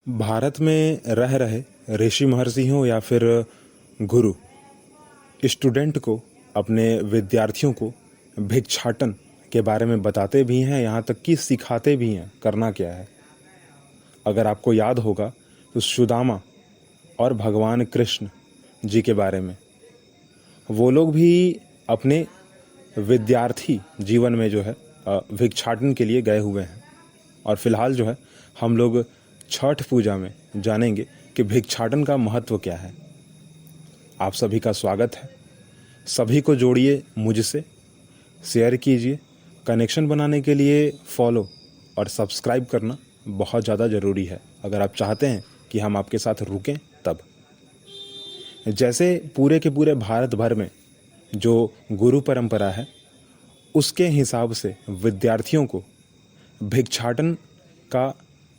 भारत में रह रहे ऋषि महर्षि हों या फिर गुरु, स्टूडेंट को, अपने विद्यार्थियों को भिक्षाटन के बारे में बताते भी हैं, यहाँ तक कि सिखाते भी हैं करना क्या है। अगर आपको याद होगा तो सुदामा और भगवान कृष्ण जी के बारे में, वो लोग भी अपने विद्यार्थी जीवन में जो है भिक्षाटन के लिए गए हुए हैं। और फिलहाल जो है हम लोग छठ पूजा में जानेंगे कि भिक्षाटन का महत्व क्या है। आप सभी का स्वागत है। सभी को जोड़िए मुझसे, शेयर कीजिए। कनेक्शन बनाने के लिए फॉलो और सब्सक्राइब करना बहुत ज़्यादा ज़रूरी है, अगर आप चाहते हैं कि हम आपके साथ रुकें तब। जैसे पूरे के पूरे भारत भर में जो गुरु परंपरा है, उसके हिसाब से विद्यार्थियों को भिक्षाटन का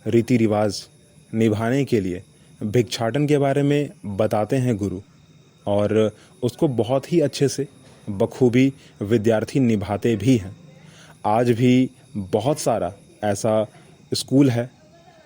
रीति रिवाज निभाने के लिए भिक्षाटन के बारे में बताते हैं गुरु, और उसको बहुत ही अच्छे से बखूबी विद्यार्थी निभाते भी हैं। आज भी बहुत सारा ऐसा स्कूल है,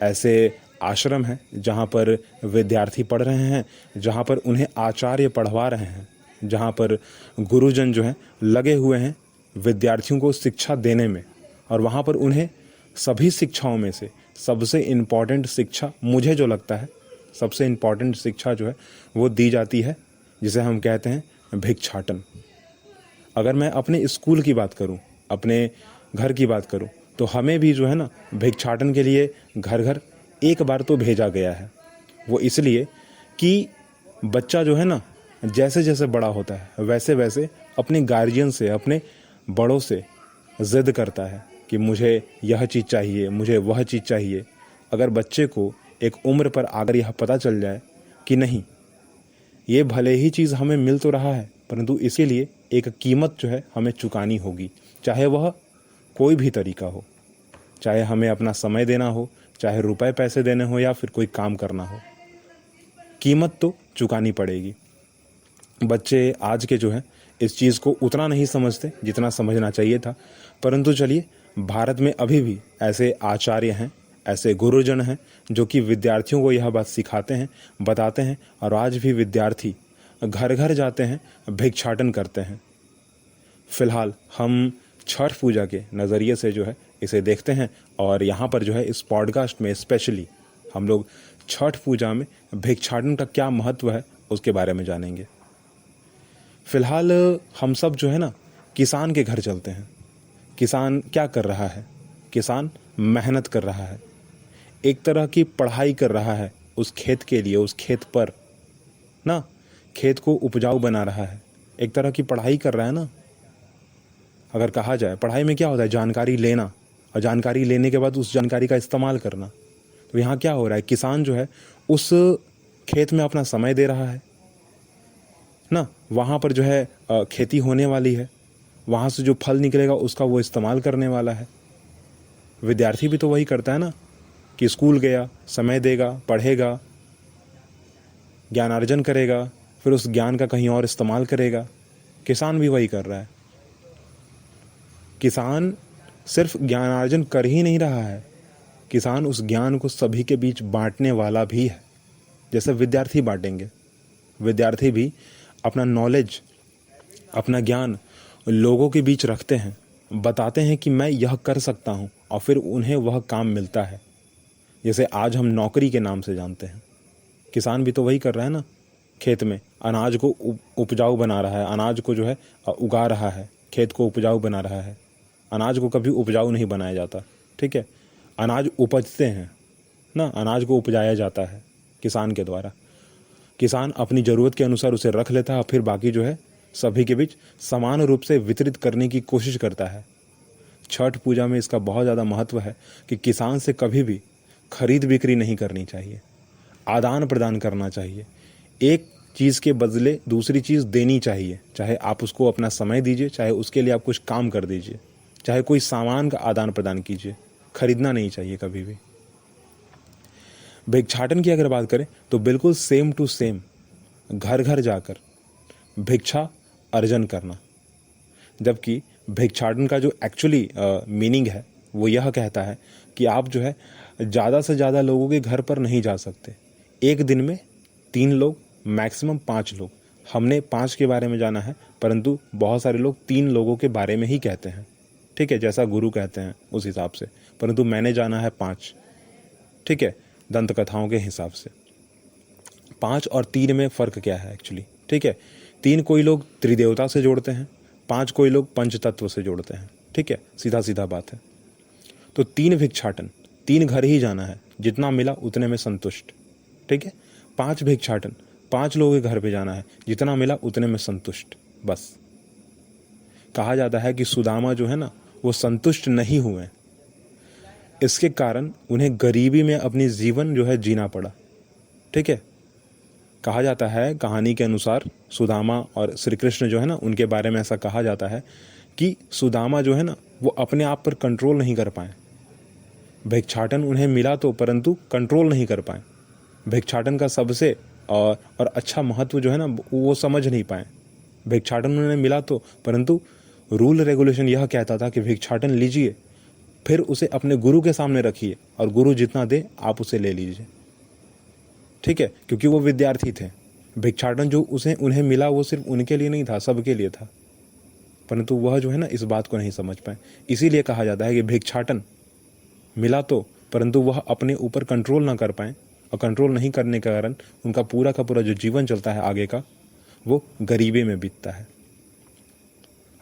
ऐसे आश्रम है जहाँ पर विद्यार्थी पढ़ रहे हैं, जहाँ पर उन्हें आचार्य पढ़वा रहे हैं, जहाँ पर गुरुजन जो हैं लगे हुए हैं विद्यार्थियों को शिक्षा देने में। और वहाँ पर उन्हें सभी शिक्षाओं में से सबसे इम्पॉर्टेंट शिक्षा, मुझे जो लगता है सबसे इम्पॉर्टेंट शिक्षा जो है वो दी जाती है, जिसे हम कहते हैं भिक्षाटन। अगर मैं अपने स्कूल की बात करूं, अपने घर की बात करूं, तो हमें भी जो है ना भिक्षाटन के लिए घर घर एक बार तो भेजा गया है। वो इसलिए कि बच्चा जो है ना जैसे जैसे बड़ा होता है वैसे वैसे अपने गार्जियन से, अपने बड़ों से ज़िद करता है कि मुझे यह चीज़ चाहिए, मुझे वह चीज़ चाहिए। अगर बच्चे को एक उम्र पर आकर यह पता चल जाए कि नहीं, ये भले ही चीज़ हमें मिल तो रहा है, परंतु इसके लिए एक कीमत जो है हमें चुकानी होगी, चाहे वह कोई भी तरीका हो, चाहे हमें अपना समय देना हो, चाहे रुपए पैसे देने हो, या फिर कोई काम करना हो, कीमत तो चुकानी पड़ेगी। बच्चे आज के जो है इस चीज़ को उतना नहीं समझते जितना समझना चाहिए था, परंतु चलिए, भारत में अभी भी ऐसे आचार्य हैं, ऐसे गुरुजन हैं जो कि विद्यार्थियों को यह बात सिखाते हैं, बताते हैं, और आज भी विद्यार्थी घर घर जाते हैं, भिक्षाटन करते हैं। फिलहाल हम छठ पूजा के नज़रिए से जो है इसे देखते हैं, और यहाँ पर जो है इस पॉडकास्ट में स्पेशली हम लोग छठ पूजा में भिक्षाटन का क्या महत्व है उसके बारे में जानेंगे। फिलहाल हम सब जो है ना किसान के घर चलते हैं। किसान क्या कर रहा है? किसान मेहनत कर रहा है, एक तरह की पढ़ाई कर रहा है उस खेत के लिए, उस खेत पर ना, खेत को उपजाऊ बना रहा है, एक तरह की पढ़ाई कर रहा है ना। अगर कहा जाए पढ़ाई में क्या होता है, जानकारी लेना, और जानकारी लेने के बाद उस जानकारी का इस्तेमाल करना। तो यहाँ क्या हो रहा है, किसान जो है उस खेत में अपना समय दे रहा है ना, वहाँ पर जो है खेती होने वाली है, वहाँ से जो फल निकलेगा उसका वो इस्तेमाल करने वाला है। विद्यार्थी भी तो वही करता है ना, कि स्कूल गया, समय देगा, पढ़ेगा, ज्ञानार्जन करेगा, फिर उस ज्ञान का कहीं और इस्तेमाल करेगा। किसान भी वही कर रहा है। किसान सिर्फ ज्ञानार्जन कर ही नहीं रहा है, किसान उस ज्ञान को सभी के बीच बांटने वाला भी है। जैसे विद्यार्थी बांटेंगे, विद्यार्थी भी अपना नॉलेज, अपना ज्ञान लोगों के बीच रखते हैं, बताते हैं कि मैं यह कर सकता हूँ, और फिर उन्हें वह काम मिलता है। जैसे आज हम नौकरी के नाम से जानते हैं, किसान भी तो वही कर रहा है ना, खेत में अनाज को उपजाऊ बना रहा है, अनाज को जो है उगा रहा है, खेत को उपजाऊ बना रहा है। अनाज को कभी उपजाऊ नहीं बनाया जाता, ठीक है, अनाज उपजते हैं ना, अनाज को उपजाया जाता है किसान के द्वारा। किसान अपनी ज़रूरत के अनुसार उसे रख लेता है, फिर बाकी जो है सभी के बीच समान रूप से वितरित करने की कोशिश करता है। छठ पूजा में इसका बहुत ज़्यादा महत्व है कि किसान से कभी भी खरीद बिक्री नहीं करनी चाहिए, आदान प्रदान करना चाहिए। एक चीज़ के बदले दूसरी चीज़ देनी चाहिए, चाहे आप उसको अपना समय दीजिए, चाहे उसके लिए आप कुछ काम कर दीजिए, चाहे कोई सामान का आदान प्रदान कीजिए, खरीदना नहीं चाहिए कभी भी। भिक्षाटन की अगर बात करें तो बिल्कुल सेम टू सेम घर घर जाकर भिक्षा अर्जन करना, जबकि भिक्षाटन का जो एक्चुअली मीनिंग है वो यह कहता है कि आप जो है ज़्यादा से ज़्यादा लोगों के घर पर नहीं जा सकते। एक दिन में 3 लोग, मैक्सिमम 5 लोग। हमने 5 के बारे में जाना है, परंतु बहुत सारे लोग 3 लोगों के बारे में ही कहते हैं, ठीक है, जैसा गुरु कहते हैं उस हिसाब से, परंतु मैंने जाना है 5, ठीक है, दंत कथाओं के हिसाब से। 5 और 3 में फ़र्क क्या है एक्चुअली, ठीक है। 3 कोई लोग त्रिदेवता से जोड़ते हैं, 5 कोई लोग पंचतत्व से जोड़ते हैं, ठीक है, सीधा सीधा बात है। तो 3 भिक्षाटन, 3 घर ही जाना है, जितना मिला उतने में संतुष्ट, ठीक है। 5 भिक्षाटन, 5 लोगों के घर पे जाना है, जितना मिला उतने में संतुष्ट, बस। कहा जाता है कि सुदामा जो है ना, वो संतुष्ट नहीं हुए, इसके कारण उन्हें गरीबी में अपनी जीवन जो है जीना पड़ा, ठीक है। कहा जाता है कहानी के अनुसार सुदामा और श्री कृष्ण जो है ना, उनके बारे में ऐसा कहा जाता है कि सुदामा जो है ना, वो अपने आप पर कंट्रोल नहीं कर पाए। भिक्षाटन उन्हें मिला तो, परंतु कंट्रोल नहीं कर पाए। भिक्षाटन का सबसे और अच्छा महत्व जो है ना, वो समझ नहीं पाए। भिक्षाटन उन्हें मिला तो, परंतु रूल रेगुलेशन यह कहता था कि भिक्षाटन लीजिए, फिर उसे अपने गुरु के सामने रखिए और गुरु जितना दे आप उसे ले लीजिए, ठीक है, क्योंकि वो विद्यार्थी थे। भिक्षाटन जो उन्हें मिला वो सिर्फ उनके लिए नहीं था, सबके लिए था, परंतु वह जो है ना, इस बात को नहीं समझ पाए। इसीलिए कहा जाता है कि भिक्षाटन मिला तो, परंतु वह अपने ऊपर कंट्रोल ना कर पाए, और कंट्रोल नहीं करने के कारण उनका पूरा का पूरा जो जीवन चलता है आगे का, वो गरीबी में बीतता है।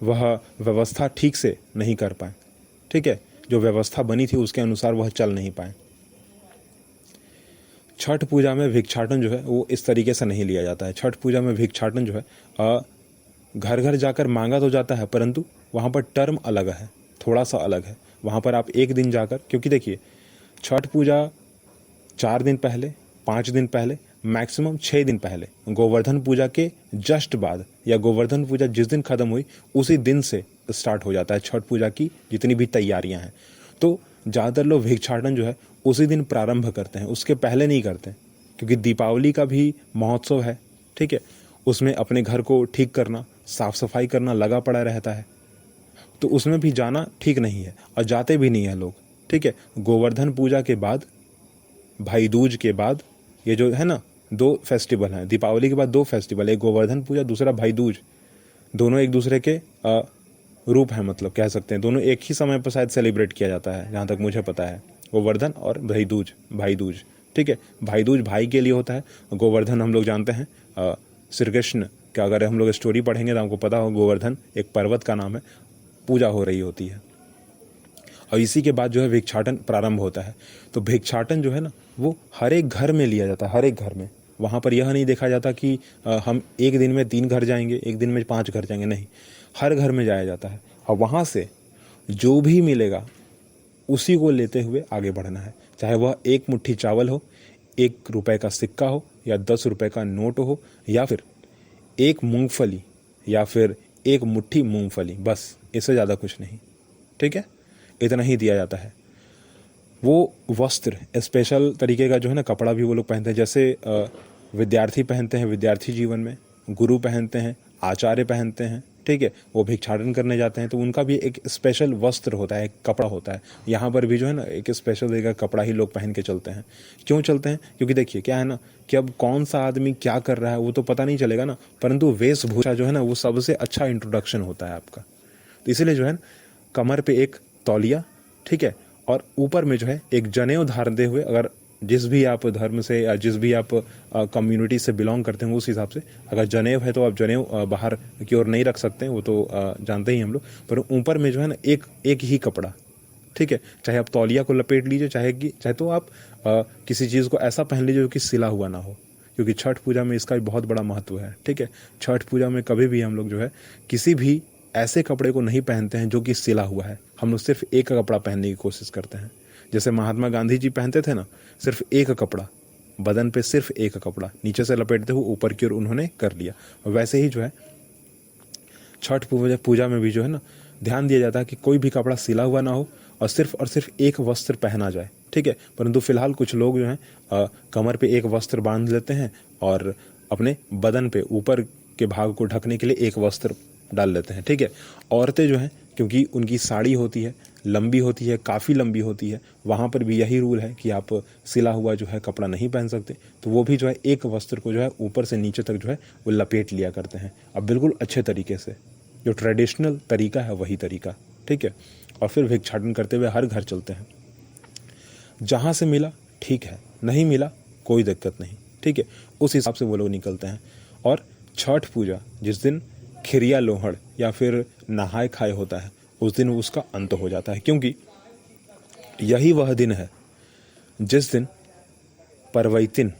वह व्यवस्था ठीक से नहीं कर पाए, ठीक है, जो व्यवस्था बनी थी उसके अनुसार वह चल नहीं पाए। छठ पूजा में भिक्षाटन जो है वो इस तरीके से नहीं लिया जाता है। छठ पूजा में भिक्षाटन जो है घर घर जाकर मांगा तो जाता है, परंतु वहाँ पर टर्म अलग है, थोड़ा सा अलग है। वहाँ पर आप एक दिन जाकर, क्योंकि देखिए छठ पूजा 4 दिन पहले, 5 दिन पहले, मैक्सिमम 6 दिन पहले, गोवर्धन पूजा के जस्ट बाद, या गोवर्धन पूजा जिस दिन ख़त्म हुई उसी दिन से स्टार्ट हो जाता है छठ पूजा की जितनी भी तैयारियां हैं। तो ज़्यादातर लोग भिक्षाटन जो है उसी दिन प्रारंभ करते हैं, उसके पहले नहीं करते, क्योंकि दीपावली का भी महोत्सव है, ठीक है, उसमें अपने घर को ठीक करना, साफ सफाई करना लगा पड़ा रहता है, तो उसमें भी जाना ठीक नहीं है और जाते भी नहीं है लोग, ठीक है। गोवर्धन पूजा के बाद, भाई दूज के बाद, ये जो है ना 2 फेस्टिवल हैं, दीपावली के बाद 2 फेस्टिवल, एक गोवर्धन पूजा, दूसरा भाई दूज, दोनों एक दूसरे के रूप हैं, मतलब कह सकते हैं दोनों एक ही समय पर शायद सेलिब्रेट किया जाता है, जहाँ तक मुझे पता है, गोवर्धन और भाई दूज, ठीक है। भाई दूज भाई के लिए होता है, गोवर्धन हम लोग जानते हैं श्री कृष्ण का, अगर हम लोग स्टोरी पढ़ेंगे तो हमको पता हो, गोवर्धन एक पर्वत का नाम है, पूजा हो रही होती है, और इसी के बाद जो है भिक्षाटन प्रारंभ होता है। तो भिक्षाटन जो है ना, वो हर एक घर में लिया जाता है, हर एक घर में। वहाँ पर यह नहीं देखा जाता कि हम एक दिन में 3 घर जाएंगे, एक दिन में 5 घर जाएंगे, नहीं, हर घर में जाया जाता है, और वहाँ से जो भी मिलेगा उसी को लेते हुए आगे बढ़ना है, चाहे वह 1 मुट्ठी चावल हो, 1 रुपए का सिक्का हो, या 10 रुपए का नोट हो, या फिर 1 मूंगफली, या फिर 1 मुट्ठी मूंगफली, बस, इससे ज़्यादा कुछ नहीं, ठीक है, इतना ही दिया जाता है। वो वस्त्र स्पेशल तरीके का जो है ना, कपड़ा भी वो लोग पहनते हैं, जैसे विद्यार्थी पहनते हैं विद्यार्थी जीवन में, गुरु पहनते हैं, आचार्य पहनते हैं, ठीक है, वो भिक्षाटन करने जाते हैं तो उनका भी एक स्पेशल वस्त्र होता है, एक कपड़ा होता है। यहाँ पर भी जो है ना एक स्पेशल तरीके का कपड़ा ही लोग पहन के चलते हैं। क्यों चलते हैं? क्योंकि देखिए क्या है ना, कि अब कौन सा आदमी क्या कर रहा है वो तो पता नहीं चलेगा ना, परंतु वेशभूषा जो है ना वो सबसे अच्छा इंट्रोडक्शन होता है आपका। तो इसीलिए जो है ना, कमर पे एक तौलिया, ठीक है, और ऊपर में जो है एक जनेऊ धारते हुए, अगर जिस भी आप धर्म से या जिस भी आप कम्युनिटी से बिलोंग करते हैं उस हिसाब से, अगर जनेऊ है तो आप जनेऊ बाहर की ओर नहीं रख सकते हैं, वो तो जानते ही हम लोग, पर ऊपर में जो है ना एक ही कपड़ा, ठीक है, चाहे आप तौलिया को लपेट लीजिए, चाहे तो आप किसी चीज़ को ऐसा पहन लीजिए जो कि सिला हुआ ना हो, क्योंकि छठ पूजा में इसका बहुत बड़ा महत्व है, ठीक है। छठ पूजा में कभी भी हम लोग जो है किसी भी ऐसे कपड़े को नहीं पहनते हैं जो कि सिला हुआ है, हम लोग सिर्फ एक कपड़ा पहनने की कोशिश करते हैं। जैसे महात्मा गांधी जी पहनते थे ना, सिर्फ एक कपड़ा, बदन पे सिर्फ एक कपड़ा, नीचे से लपेटते हुए ऊपर की ओर उन्होंने कर लिया। वैसे ही जो है छठ पूजा में भी जो है ना ध्यान दिया जाता है कि कोई भी कपड़ा सिला हुआ ना हो और सिर्फ एक वस्त्र पहना जाए, ठीक है। परंतु फिलहाल कुछ लोग जो हैं कमर पे एक वस्त्र बांध लेते हैं और अपने बदन पे ऊपर के भाग को ढकने के लिए एक वस्त्र डाल लेते हैं, ठीक है। औरतें जो हैं, क्योंकि उनकी साड़ी होती है, लंबी होती है, काफ़ी लंबी होती है, वहाँ पर भी यही रूल है कि आप सिला हुआ जो है कपड़ा नहीं पहन सकते। तो वो भी जो है एक वस्त्र को जो है ऊपर से नीचे तक जो है वो लपेट लिया करते हैं, अब बिल्कुल अच्छे तरीके से, जो ट्रेडिशनल तरीका है वही तरीका, ठीक है। और फिर भिक्षाटन करते हुए हर घर चलते हैं। जहाँ से मिला ठीक है, नहीं मिला कोई दिक्कत नहीं, ठीक है, उस हिसाब से वो लोग निकलते हैं। और छठ पूजा जिस दिन खिरिया लोहड़ या फिर नहाय खाए होता है, उस दिन उसका अंत हो जाता है, क्योंकि यही वह दिन है जिस दिन परवैतिन,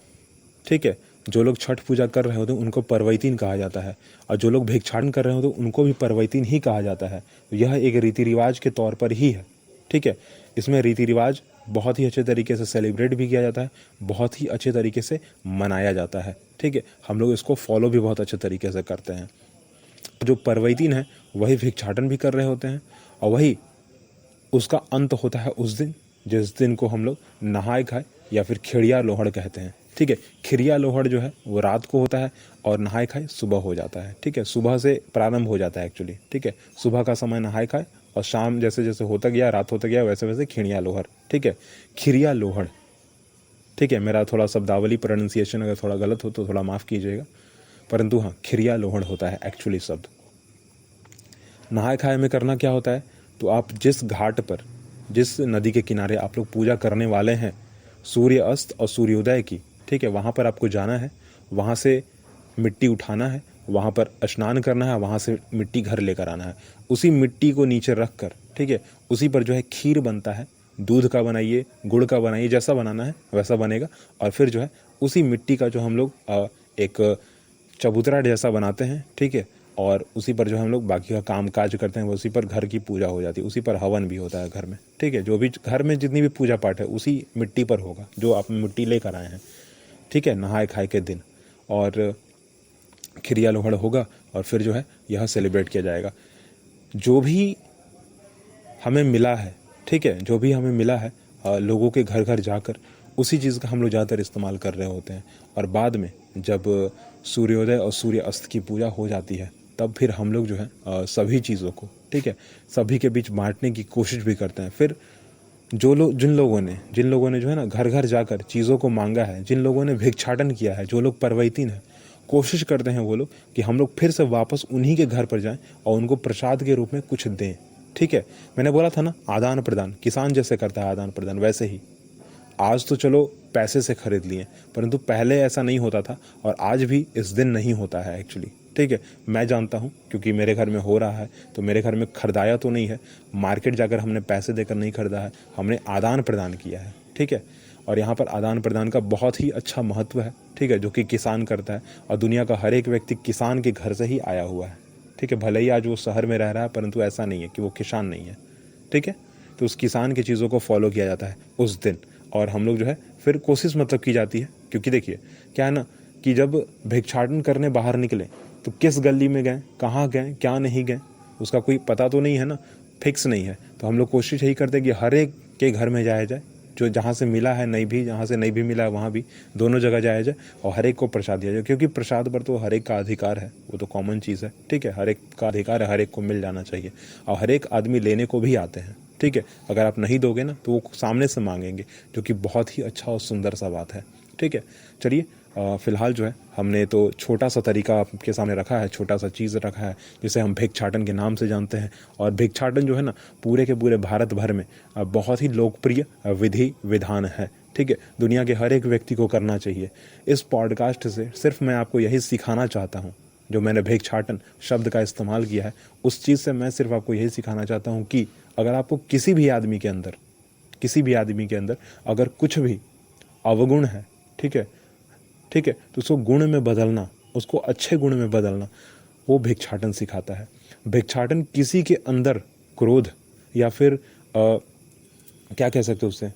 ठीक है, जो लोग छठ पूजा कर रहे होते हैं उनको परवैतिन कहा जाता है, और जो लोग भिक्षाटन कर रहे होते हैं उनको भी परवैतिन ही कहा जाता है। यह एक रीति रिवाज के तौर पर ही है, ठीक है। इसमें रीति रिवाज बहुत ही अच्छे तरीके से सेलिब्रेट भी किया जाता है, बहुत ही अच्छे तरीके से मनाया जाता है, ठीक है। हम लोग इसको फॉलो भी बहुत अच्छे तरीके से करते हैं। जो परवैतिन है वही भिक्षाटन भी कर रहे होते हैं, और वही उसका अंत होता है उस दिन जिस दिन को हम लोग नहाय खाए या फिर खिरिया लोहड़ कहते हैं, ठीक है। खिरिया लोहड़ जो है वो रात को होता है और नहाय खाए सुबह हो जाता है, ठीक है। सुबह से प्रारंभ हो जाता है एक्चुअली, ठीक है। सुबह का समय नहाय खाए और शाम जैसे जैसे होता गया, रात होता गया, वैसे वैसे खिरिया लोहड़, ठीक है। खिरिया लोहड़, ठीक है। मेरा थोड़ा शब्दावली प्रोनाउंसिएशन अगर थोड़ा गलत हो तो थोड़ा माफ़ कीजिएगा, परंतु हाँ, खिरिया लोहड़ होता है एक्चुअली शब्द। नहाय खाए में करना क्या होता है, तो आप जिस घाट पर, जिस नदी के किनारे आप लोग पूजा करने वाले हैं सूर्य अस्त और सूर्योदय की, ठीक है, वहाँ पर आपको जाना है, वहाँ से मिट्टी उठाना है, वहाँ पर स्नान करना है, वहाँ से मिट्टी घर लेकर आना है। उसी मिट्टी को नीचे रख कर, ठीक है, उसी पर जो है खीर बनता है, दूध का बनाइए, गुड़ का बनाइए, जैसा बनाना है वैसा बनेगा। और फिर जो है उसी मिट्टी का जो हम लोग एक चबूतरा जैसा बनाते हैं, ठीक है, और उसी पर जो हम लोग बाकी का काम काज करते हैं, उसी पर घर की पूजा हो जाती है, उसी पर हवन भी होता है घर में, ठीक है। जो भी घर में जितनी भी पूजा पाठ है उसी मिट्टी पर होगा जो आप मिट्टी लेकर आए हैं, ठीक है, नहाय खाए के दिन। और खिरिया लोहड़ होगा और फिर जो है यह सेलिब्रेट किया जाएगा। जो भी हमें मिला है, ठीक है, जो भी हमें मिला है लोगों के घर घर जाकर उसी चीज़ का हम लोग ज़्यादातर इस्तेमाल कर रहे होते हैं। और बाद में जब सूर्योदय और सूर्य अस्त की पूजा हो जाती है तब फिर हम लोग जो है सभी चीज़ों को, ठीक है, सभी के बीच बांटने की कोशिश भी करते हैं। फिर जिन लोगों ने जो है ना घर घर जाकर चीज़ों को मांगा है, जिन लोगों ने भिक्षाटन किया है, जो लोग परवैतिन है, कोशिश करते हैं वो लोग कि हम लोग फिर से वापस उन्हीं के घर पर जाएं और उनको प्रसाद के रूप में कुछ दें, ठीक है। मैंने बोला था ना आदान प्रदान, किसान जैसे करता है आदान प्रदान, वैसे ही आज तो चलो पैसे से खरीद लिए, परंतु पहले ऐसा नहीं होता था और आज भी इस दिन नहीं होता है एक्चुअली, ठीक है। मैं जानता हूँ क्योंकि मेरे घर में हो रहा है, तो मेरे घर में खरीदाया तो नहीं है, मार्केट जाकर हमने पैसे देकर नहीं खरीदा है, हमने आदान प्रदान किया है, ठीक है। और यहाँ पर आदान प्रदान का बहुत ही अच्छा महत्व है, ठीक है, जो कि किसान करता है। और दुनिया का हर एक व्यक्ति किसान के घर से ही आया हुआ है, ठीक है। भले ही आज वो शहर में रह रहा है परंतु ऐसा नहीं है कि वो किसान नहीं है, ठीक है। तो उस किसान की चीज़ों को फॉलो किया जाता है उस दिन। और हम लोग जो है फिर कोशिश मतलब की जाती है, क्योंकि देखिए क्या है ना कि जब भिक्षाटन करने बाहर निकले तो किस गली में गए, कहाँ गए, क्या नहीं गए, उसका कोई पता तो नहीं है ना, फिक्स नहीं है। तो हम लोग कोशिश यही करते हैं कि हर एक के घर में जाया जाए, जो जहाँ से मिला है नहीं भी, जहाँ से नहीं भी मिला है वहाँ भी, दोनों जगह जाया जाए और हर एक को प्रसाद दिया जाए, क्योंकि प्रसाद पर तो हर एक का अधिकार है, वो तो कॉमन चीज़ है, ठीक है। हर एक का अधिकार है, हर एक को मिल जाना चाहिए और हर एक आदमी लेने को भी आते हैं, ठीक है। अगर आप नहीं दोगे ना तो वो सामने से मांगेंगे, जो कि बहुत ही अच्छा और सुंदर सा बात है, ठीक है। चलिए फ़िलहाल जो है हमने तो छोटा सा तरीका आपके सामने रखा है, छोटा सा चीज़ रखा है जिसे हम भिक्षाटन के नाम से जानते हैं। और भिक्षाटन जो है ना पूरे के पूरे भारत भर में बहुत ही लोकप्रिय विधि विधान है, ठीक है। दुनिया के हर एक व्यक्ति को करना चाहिए। इस पॉडकास्ट से सिर्फ मैं आपको यही सिखाना चाहता हूँ, जो मैंने भिक्षाटन शब्द का इस्तेमाल किया है उस चीज़ से मैं सिर्फ आपको यही सिखाना चाहता हूँ कि अगर आपको किसी भी आदमी के अंदर अगर कुछ भी अवगुण है, ठीक है, तो उसको गुण में बदलना, उसको अच्छे गुण में बदलना, वो भिक्षाटन सिखाता है। भिक्षाटन किसी के अंदर क्रोध या फिर क्या कह सकते हो उससे,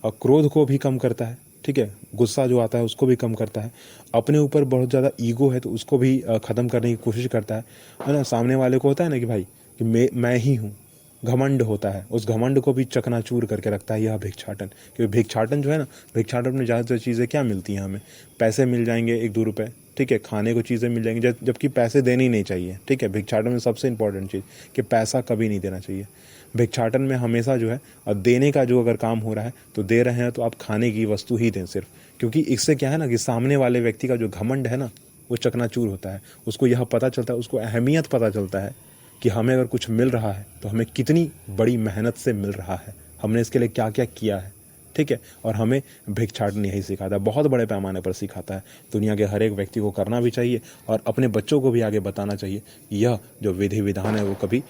क्रोध को भी कम करता है, ठीक है। गुस्सा जो आता है उसको भी कम करता है। अपने ऊपर बहुत ज़्यादा ईगो है तो उसको भी ख़त्म करने की कोशिश करता है ना। सामने वाले को होता है ना कि भाई कि मैं ही हूँ, घमंड होता है, उस घमंड को भी चकनाचूर करके रखता है यह भिक्षाटन। क्योंकि भिक्षाटन जो है ना, भिक्षाटन में ज़्यादातर चीज़ें क्या मिलती हैं हमें, पैसे मिल जाएंगे 1-2 रुपये, ठीक है, खाने को चीज़ें मिल जाएंगी, जबकि पैसे देने ही नहीं चाहिए, ठीक है। भिक्षाटन में सबसे इंपॉर्टेंट चीज़ कि पैसा कभी नहीं देना चाहिए। भिक्षाटन में हमेशा जो है देने का जो अगर काम हो रहा है तो दे रहे हैं तो आप खाने की वस्तु ही दें सिर्फ, क्योंकि इससे क्या है ना कि सामने वाले व्यक्ति का जो घमंड है ना वो चकनाचूर होता है। उसको यह पता चलता है, उसको अहमियत पता चलता है कि हमें अगर कुछ मिल रहा है तो हमें कितनी बड़ी मेहनत से मिल रहा है, हमने इसके लिए क्या क्या किया है। ठीक है, और हमें भिक्षाटन यही सिखाता है, बहुत बड़े पैमाने पर सिखाता है। दुनिया के हर एक व्यक्ति को करना भी चाहिए और अपने बच्चों को भी आगे बताना चाहिए। यह जो विधि विधान है वो कभी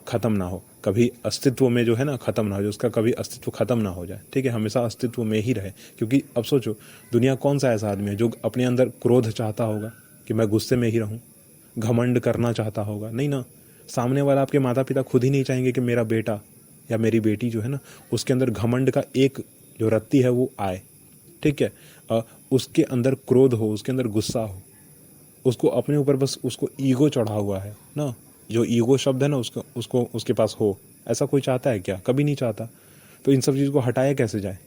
ख़त्म ना हो, कभी अस्तित्व में जो है ना ख़त्म ना हो, जो उसका कभी अस्तित्व ख़त्म ना हो जाए। ठीक है, हमेशा अस्तित्व में ही रहे। क्योंकि अब सोचो, दुनिया कौन सा ऐसा आदमी है जो अपने अंदर क्रोध चाहता होगा कि मैं गुस्से में ही रहूं, घमंड करना चाहता होगा? नहीं ना। सामने वाला आपके माता पिता खुद ही नहीं चाहेंगे कि मेरा बेटा या मेरी बेटी जो है ना उसके अंदर घमंड का एक जो रत्ती है वो आए। ठीक है, उसके अंदर क्रोध हो, उसके अंदर गुस्सा हो, उसको अपने ऊपर बस उसको ईगो चढ़ा हुआ है ना, जो ईगो शब्द है ना उसको उसके पास हो। ऐसा कोई चाहता है क्या? कभी नहीं चाहता। तो इन सब चीज़ को हटाया कैसे जाए?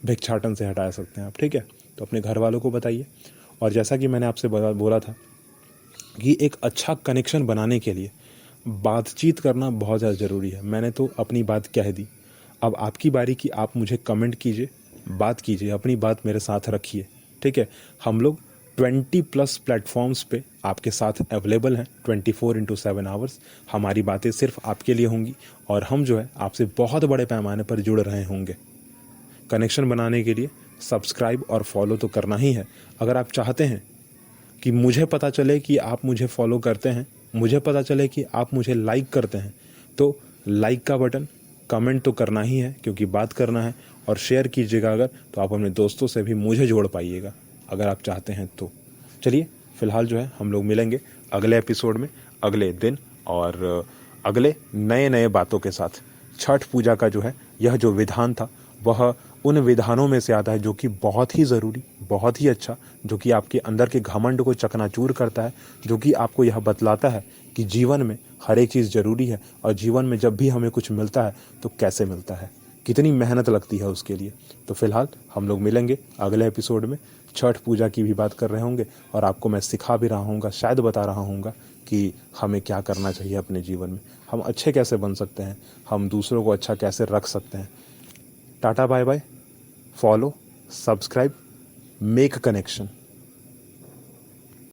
भिक्षाटन से हटा सकते हैं आप। ठीक है, तो अपने घर वालों को बताइए। और जैसा कि मैंने आपसे बोला था कि एक अच्छा कनेक्शन बनाने के लिए बातचीत करना बहुत ज़्यादा ज़रूरी है। मैंने तो अपनी बात कह दी, अब आपकी बारी कि आप मुझे कमेंट कीजिए, बात कीजिए, अपनी बात मेरे साथ रखिए। ठीक है, हम लोग 20+ प्लेटफॉर्म्स पे आपके साथ अवेलेबल हैं 24/7 आवर्स। हमारी बातें सिर्फ आपके लिए होंगी और हम जो है आपसे बहुत बड़े पैमाने पर जुड़ रहे होंगे। कनेक्शन बनाने के लिए सब्सक्राइब और फॉलो तो करना ही है। अगर आप चाहते हैं कि मुझे पता चले कि आप मुझे फॉलो करते हैं, मुझे पता चले कि आप मुझे लाइक करते हैं, तो लाइक का बटन, कमेंट तो करना ही है क्योंकि बात करना है, और शेयर कीजिएगा अगर तो आप अपने दोस्तों से भी मुझे जोड़ पाइएगा अगर आप चाहते हैं तो। चलिए, फ़िलहाल जो है हम लोग मिलेंगे अगले एपिसोड में, अगले दिन और अगले नए नए बातों के साथ। छठ पूजा का जो है यह जो विधान था वह उन विधानों में से आता है जो कि बहुत ही ज़रूरी, बहुत ही अच्छा, जो कि आपके अंदर के घमंड को चकनाचूर करता है, जो कि आपको यह बतलाता है कि जीवन में हर एक चीज़ ज़रूरी है और जीवन में जब भी हमें कुछ मिलता है तो कैसे मिलता है, कितनी मेहनत लगती है उसके लिए। तो फिलहाल हम लोग मिलेंगे अगले एपिसोड में। छठ पूजा की भी बात कर रहे होंगे और आपको मैं सिखा भी रहा हूँगा, शायद बता रहा हूँगा कि हमें क्या करना चाहिए अपने जीवन में, हम अच्छे कैसे बन सकते हैं, हम दूसरों को अच्छा कैसे रख सकते हैं। Tata bye bye, follow, subscribe, make connection.